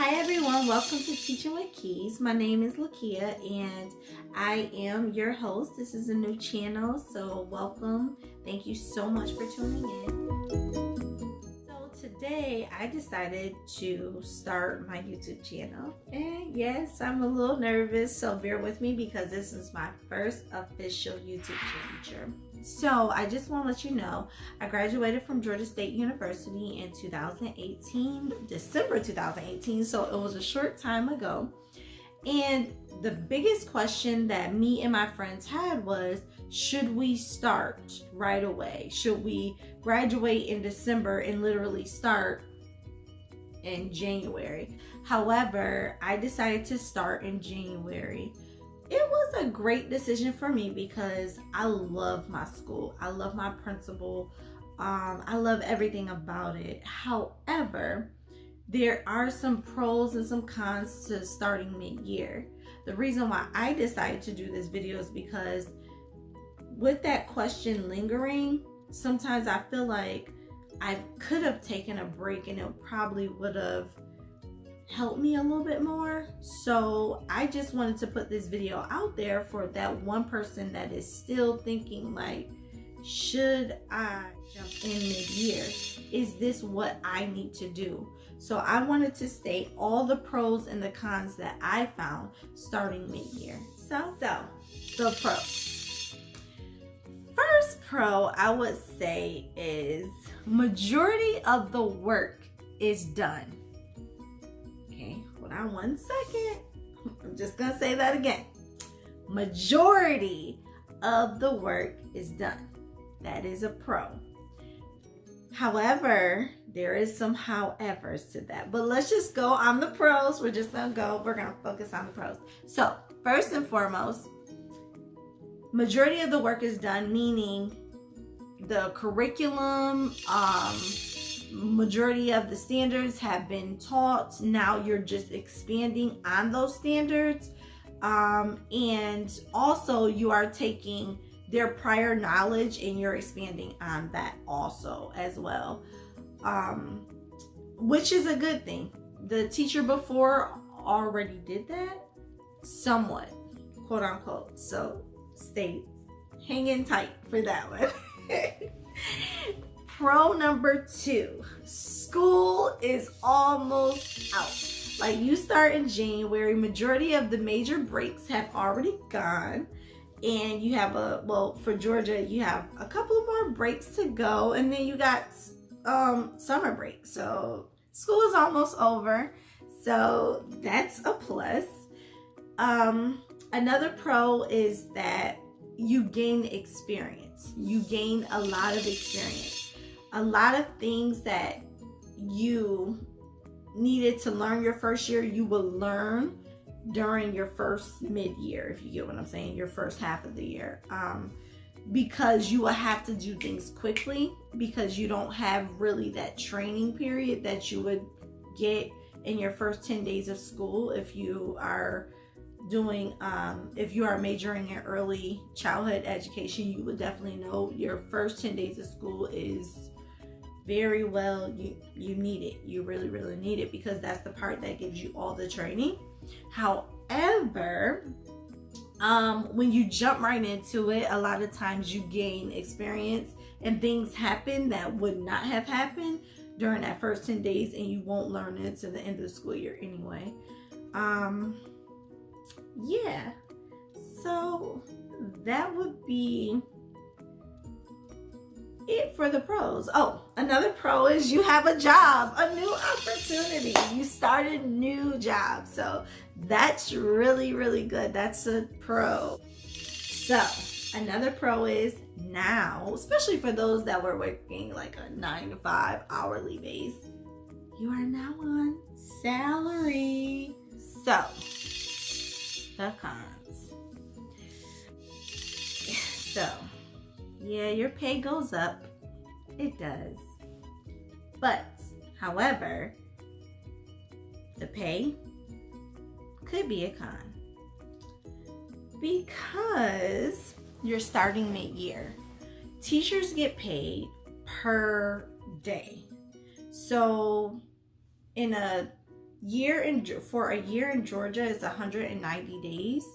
Hi everyone, welcome to Teaching with Keys. My name is Lakia and I am your host. This is a new channel, so welcome. Thank you so much for tuning in. So today I decided to start my YouTube channel. And yes, I'm a little nervous, so bear with me because this is my first official YouTube teacher. So I just want to let you know, I graduated from Georgia State University in 2018, December 2018, so it was a short time ago. And the biggest question that me and my friends had was, should we start right away? Should we graduate in December and literally start in January? However, I decided to start in January. It was a great decision for me because I love my school. I love my principal. I love everything about it. However, there are some pros and some cons to starting mid-year. The reason why I decided to do this video is because with that question lingering, sometimes I feel like I could have taken a break and it probably would have help me a little bit more. So I just wanted to put this video out there for that one person that is still thinking like, should I jump in mid-year? Is this what I need to do? So I wanted to state all the pros and the cons that I found starting mid-year. So the pros. First pro I would say is majority of the work is done. Hold on one second. I'm just gonna say that again. Majority of the work is done. That is a pro. However, there is some howevers to that. But let's just go on the pros. We're gonna focus on the pros. So first and foremost, majority of the work is done, meaning the curriculum, majority of the standards have been taught. Now you're just expanding on those standards, and also you are taking their prior knowledge and you're expanding on that also as well, which is a good thing. The teacher before already did that somewhat, quote unquote, so stay hanging tight for that one. Pro number 2, school is almost out. Like, you start in January, majority of the major breaks have already gone, and you have for Georgia, you have a couple more breaks to go, and then you got summer break. So school is almost over. So that's a plus. Another pro is that you gain experience. You gain a lot of experience. A lot of things that you needed to learn your first year, you will learn during your first mid-year, if you get what I'm saying, your first half of the year. Because you will have to do things quickly because you don't have really that training period that you would get in your first 10 days of school. If you are doing, if you are majoring in early childhood education, you would definitely know your first 10 days of school is very well, you need it. You really need it because that's the part that gives you all the training. However, when you jump right into it, a lot of times you gain experience and things happen that would not have happened during that first 10 days, and you won't learn it to the end of the school year anyway. Yeah, so that would be it for the pros. Oh, another pro is you have a job, a new opportunity. You started a new job. So that's really good. That's a pro. So another pro is now, especially for those that were working like a 9 to 5 hourly base, you are now on salary. So the cons. So yeah, your pay goes up. It does. But, however, the pay could be a con. Because you're starting mid-year. Teachers get paid per day. So, in a for a year in Georgia is 190 days,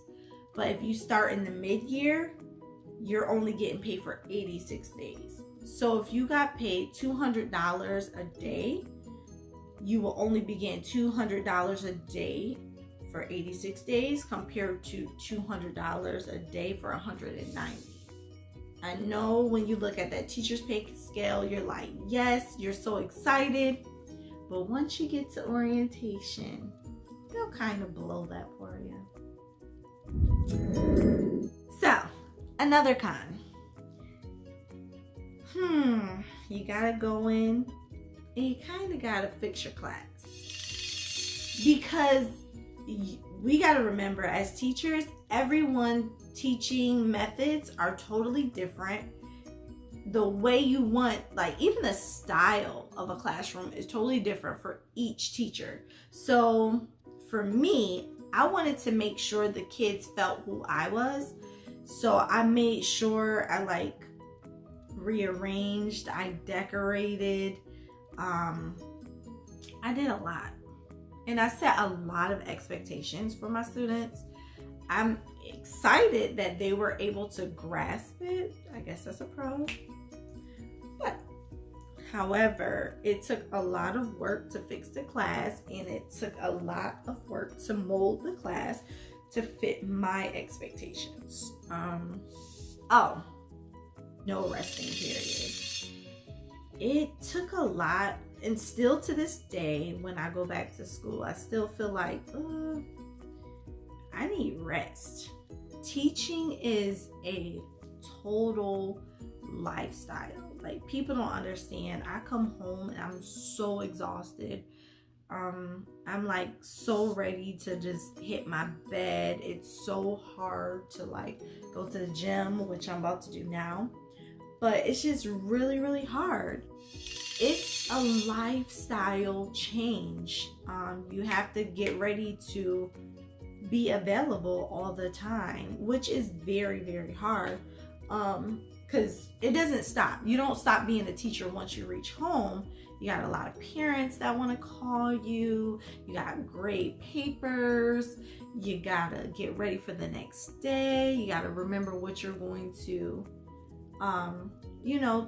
but if you start in the mid-year, you're only getting paid for 86 days. So if you got paid $200 a day, you will only be getting $200 a day for 86 days compared to $200 a day for 190. I know when you look at that teacher's pay scale, you're like, yes, you're so excited. But once you get to orientation, they'll kind of blow that for you. So, another con. You gotta go in and you kind of gotta fix your class. Because we gotta remember, as teachers, everyone teaching methods are totally different. The way you want, like even the style of a classroom is totally different for each teacher. So for me, I wanted to make sure the kids felt who I was. So I made sure I rearranged, I decorated, I did a lot. And I set a lot of expectations for my students. I'm excited that they were able to grasp it. I guess that's a pro. But, however, it took a lot of work to fix the class, and it took a lot of work to mold the class to fit my expectations. No resting period. It took a lot, and still to this day, when I go back to school, I still feel like, I need rest. Teaching is a total lifestyle. Like, people don't understand. I come home and I'm so exhausted. I'm like so ready to just hit my bed. It's so hard to go to the gym, which I'm about to do now. But it's just really, really hard. It's a lifestyle change. You have to get ready to be available all the time, which is very, very hard. Because it doesn't stop. You don't stop being a teacher once you reach home. You got a lot of parents that want to call you. You got grade papers. You gotta get ready for the next day. You gotta remember what you're going to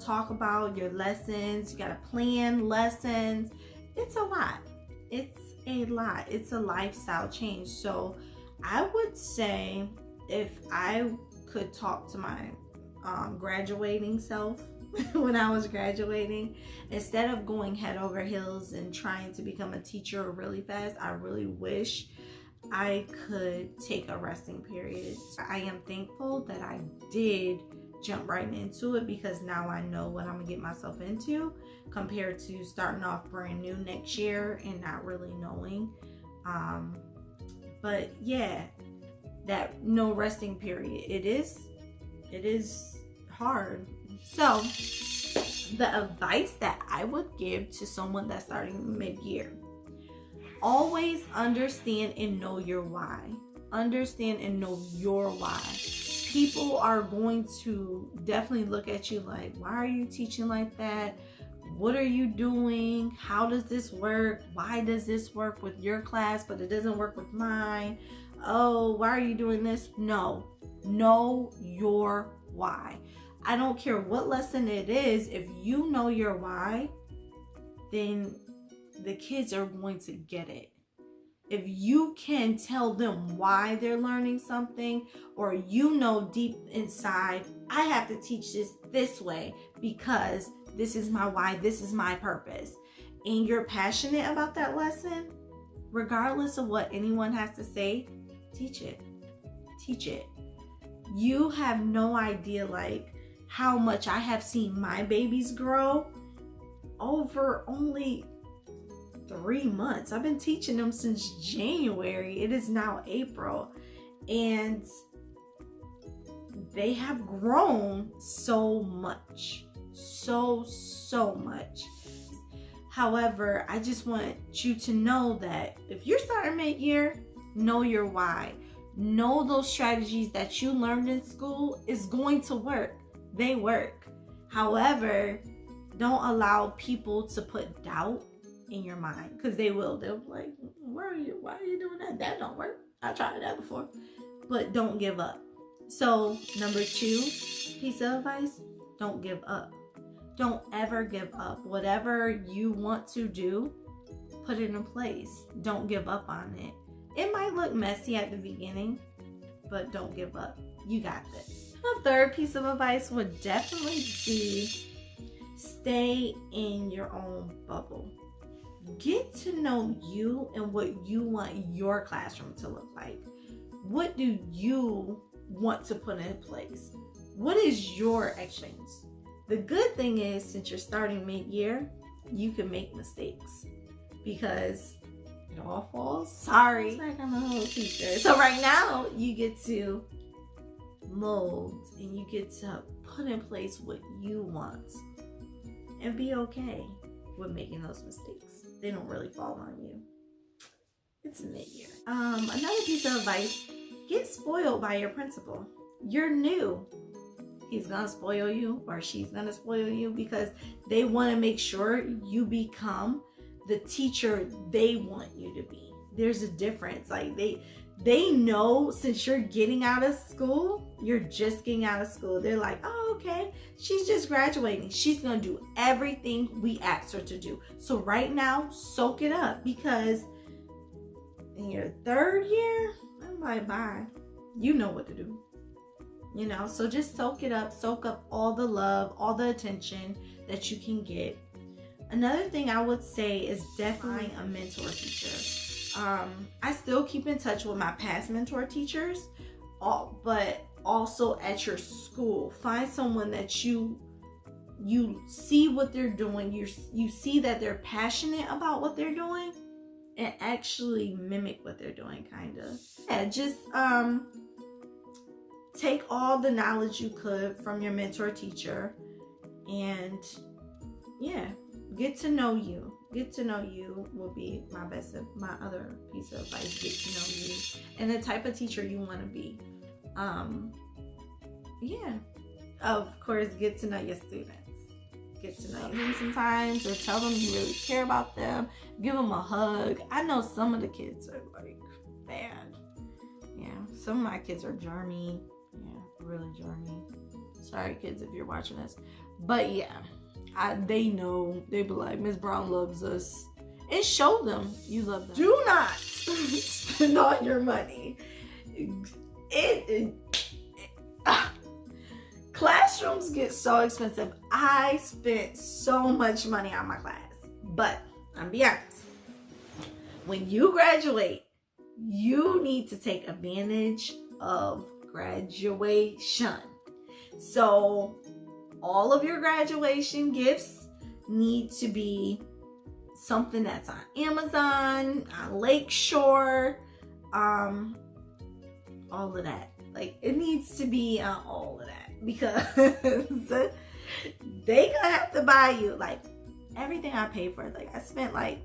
talk about, your lessons. You gotta plan lessons. It's a lot. It's a lifestyle change. So I would say, if I could talk to my graduating self when I was graduating, instead of going head over heels and trying to become a teacher really fast, I really wish I could take a resting period. I am thankful that I did jump right into it, because now I know what I'm gonna get myself into, compared to starting off brand new next year and not really knowing. But yeah, that no resting period, it is hard. So the advice that I would give to someone that's starting mid-year: always understand and know your why. Understand and know your why. People are going to definitely look at you like, why are you teaching like that? What are you doing? How does this work? Why does this work with your class but it doesn't work with mine? Oh, why are you doing this? No, know your why. I don't care what lesson it is. If you know your why, then the kids are going to get it. If you can tell them why they're learning something, or deep inside, I have to teach this way because this is my why, this is my purpose, and you're passionate about that lesson, regardless of what anyone has to say, teach it. Teach it. You have no idea how much I have seen my babies grow over only 3 months. I've been teaching them since January. It is now April, and they have grown so much. So much. However, I just want you to know that if you're starting mid-year, know your why. Know those strategies that you learned in school is going to work. They work. However, don't allow people to put doubt in your mind, because they will. They'll be like, where are you? Why are you doing that? That don't work. I tried that before. But don't give up. So number 2 piece of advice, don't give up. Don't ever give up. Whatever you want to do, put it in place. Don't give up on it. It might look messy at the beginning, but don't give up. You got this. A third piece of advice would definitely be stay in your own bubble. Get to know you and what you want your classroom to look like. What do you want to put in place? What is your actions? The good thing is, since you're starting mid-year, you can make mistakes because it all falls. Sorry, it's like I'm a little teacher. So right now, you get to mold and you get to put in place what you want and be okay with making those mistakes. They don't really fall on you. It's mid-year. Another piece of advice, get spoiled by your principal. You're new. He's gonna spoil you or she's gonna spoil you because they want to make sure you become the teacher they want you to be. There's a difference. Like they know, since you're getting out of school, you're just getting out of school. They're like, oh, okay, she's just graduating. She's gonna do everything we asked her to do. So right now, soak it up, because in your 3rd year, I'm like, bye. You know what to do. You know, so just soak it up. Soak up all the love, all the attention that you can get. Another thing I would say is definitely a mentor teacher. I still keep in touch with my past mentor teachers, but also at your school. Find someone that you see what they're doing. You see that they're passionate about what they're doing, and actually mimic what they're doing, kind of. Yeah, just take all the knowledge you could from your mentor teacher, and yeah, get to know you. Get to know you will be my other piece of advice. Get to know you and the type of teacher you want to be. Yeah, of course, get to know your students. Get to know them sometimes, or tell them you really care about them. Give them a hug. I know some of the kids are like bad. Yeah, some of my kids are germy. Yeah, really germy. Sorry, kids, if you're watching this. But yeah, they know. They be like, Miss Brown loves us. And show them you love them. Do not spend all your money. Classrooms get so expensive. I spent so much money on my class. But I'm be honest. When you graduate, you need to take advantage of graduation. So all of your graduation gifts need to be something that's on Amazon, on Lakeshore, all of that. Like, it needs to be on all of that, because they gonna have to buy you like everything I paid for. Like, I spent like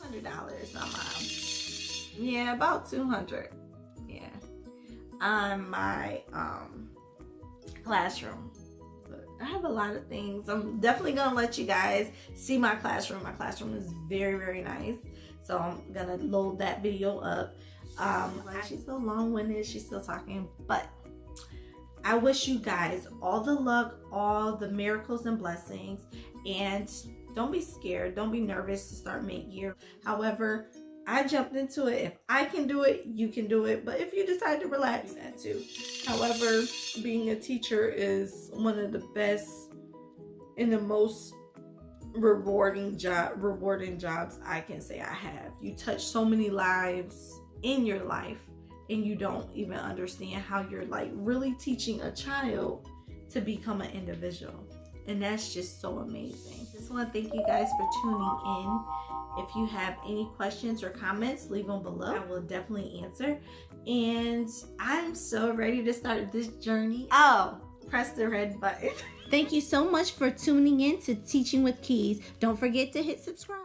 $100 on my, yeah, about $200, yeah, on my classroom. But I have a lot of things. I'm definitely gonna let you guys see my classroom. My classroom is very, very nice, so I'm gonna load that video up. She's so long-winded, she's still talking, but I wish you guys all the luck, all the miracles and blessings, and don't be scared, don't be nervous to start mid-year. However, I jumped into it. If I can do it, you can do it. But if you decide to relax, that too. However, being a teacher is one of the best and the most rewarding jobs I can say I have. You touch so many lives in your life, and you don't even understand how you're like really teaching a child to become an individual. And that's just so amazing. Just want to thank you guys for tuning in. If you have any questions or comments, leave them below. I will definitely answer. And I'm so ready to start this journey. Oh, press the red button. Thank you so much for tuning in to Teaching with Keys. Don't forget to hit subscribe.